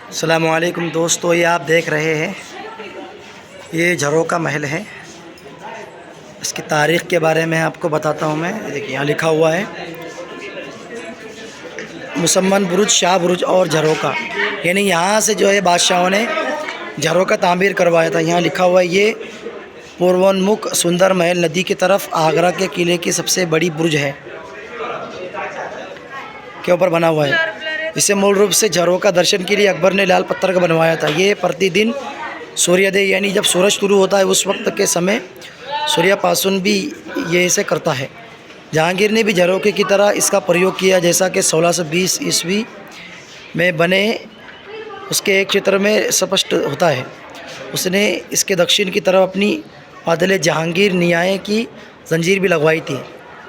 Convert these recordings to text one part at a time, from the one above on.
अस्सलामुअलैकुम दोस्तों, ये आप देख रहे हैं ये झरोका महल है। इसकी तारीख़ के बारे में आपको बताता हूँ मैं। देखिए यहाँ लिखा हुआ है मुसम्मन बुरुज, शाह बुरुज और झरोका, यानी यहाँ से जो है बादशाहों ने झरोका तामीर करवाया था। यहाँ लिखा हुआ है ये पूर्वोन्मुख सुंदर महल नदी की तरफ आगरा के किले की सबसे बड़ी बुरुज है के ऊपर बना हुआ है। इसे मूल रूप से झरोका दर्शन के लिए अकबर ने लाल पत्थर का बनवाया था। ये प्रतिदिन सूर्योदय यानी जब सूरज शुरू होता है उस वक्त के समय सूर्यापासन भी ये इसे करता है। जहांगीर ने भी झरोके की तरह इसका प्रयोग किया, जैसा कि 1620 ईस्वी में बने उसके एक चित्र में स्पष्ट होता है। उसने इसके दक्षिण की तरफ अपनी आदिल जहांगीर न्याय की जंजीर भी लगवाई थी।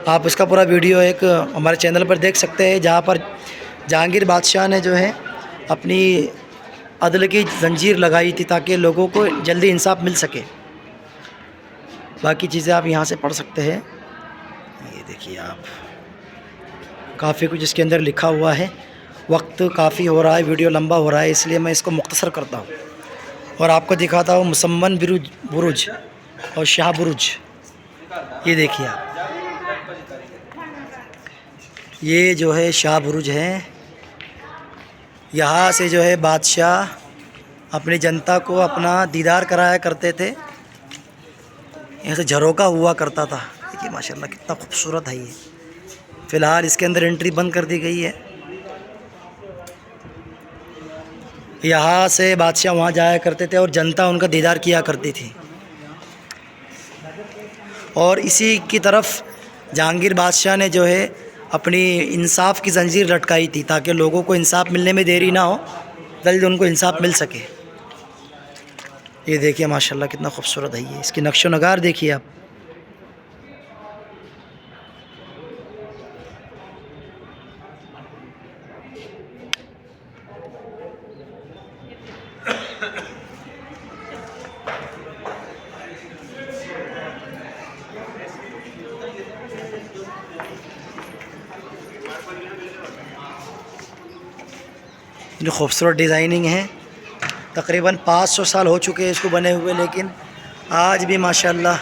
आप इसका पूरा वीडियो एक हमारे चैनल पर देख सकते हैं, जहाँ पर जहांगीर बादशाह ने जो है अपनी अदल की जंजीर लगाई थी ताकि लोगों को जल्दी इंसाफ मिल सके। बाकी चीज़ें आप यहाँ से पढ़ सकते हैं। ये देखिए आप, काफ़ी कुछ इसके अंदर लिखा हुआ है। वक्त काफ़ी हो रहा है, वीडियो लंबा हो रहा है, इसलिए मैं इसको मुख्तसर करता हूँ और आपको दिखाता हूँ मुसम्मन बुरुज और शाह बुरुज। ये देखिए आप, ये जो है शाह बुरुज है। यहाँ से जो है बादशाह अपनी जनता को अपना दीदार कराया करते थे। यहाँ से झरोका हुआ करता था। देखिए माशाल्लाह कितना खूबसूरत है ये। फ़िलहाल इसके अंदर एंट्री बंद कर दी गई है। यहाँ से बादशाह वहाँ जाया करते थे और जनता उनका दीदार किया करती थी। और इसी की तरफ जहांगीर बादशाह ने जो है अपनी इंसाफ की जंजीर लटकाई थी ताकि लोगों को इंसाफ मिलने में देरी ना हो, जल्द उनको इंसाफ मिल सके। ये देखिए माशाल्लाह कितना खूबसूरत है ये। इसकी नक्शो नगार देखिए आप। जो खूबसूरत डिज़ाइनिंग है, तकरीबन 500 साल हो चुके हैं इसको बने हुए, लेकिन आज भी माशाल्लाह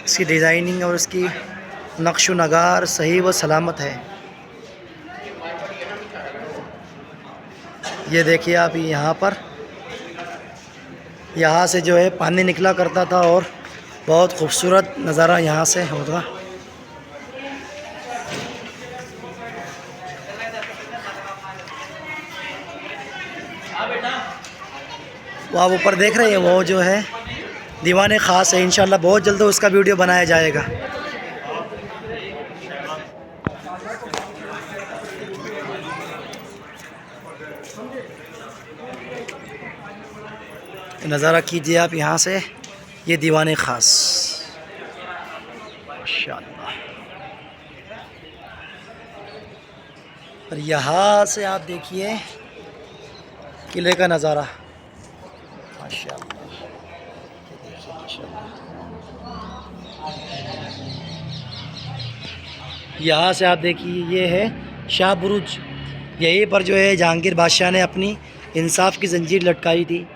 इसकी डिज़ाइनिंग और इसकी नक्श नगार सही व सलामत है। ये देखिए आप, यहाँ पर यहाँ से जो है पानी निकला करता था और बहुत खूबसूरत नज़ारा यहाँ से होगा। वो आप ऊपर देख रहे हैं, वो जो है दीवान ख़ास है। इंशाल्लाह बहुत जल्द उसका वीडियो बनाया जाएगा। नज़ारा कीजिए आप यहाँ से, ये दीवान ख़ास माशाल्लाह। और यहाँ से आप देखिए किले का नज़ारा माशाल्लाह। यहाँ से आप देखिए ये है शाह बुरुज। यहीं पर जो है जहांगीर बादशाह ने अपनी इंसाफ की जंजीर लटकाई थी।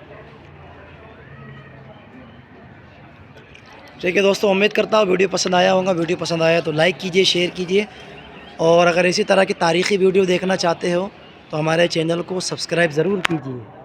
ठीक है दोस्तों, उम्मीद करता हूँ वीडियो पसंद आया होगा। वीडियो पसंद आया तो लाइक कीजिए, शेयर कीजिए, और अगर इसी तरह की तारीख़ी वीडियो देखना चाहते हो तो हमारे चैनल को सब्सक्राइब ज़रूर कीजिए।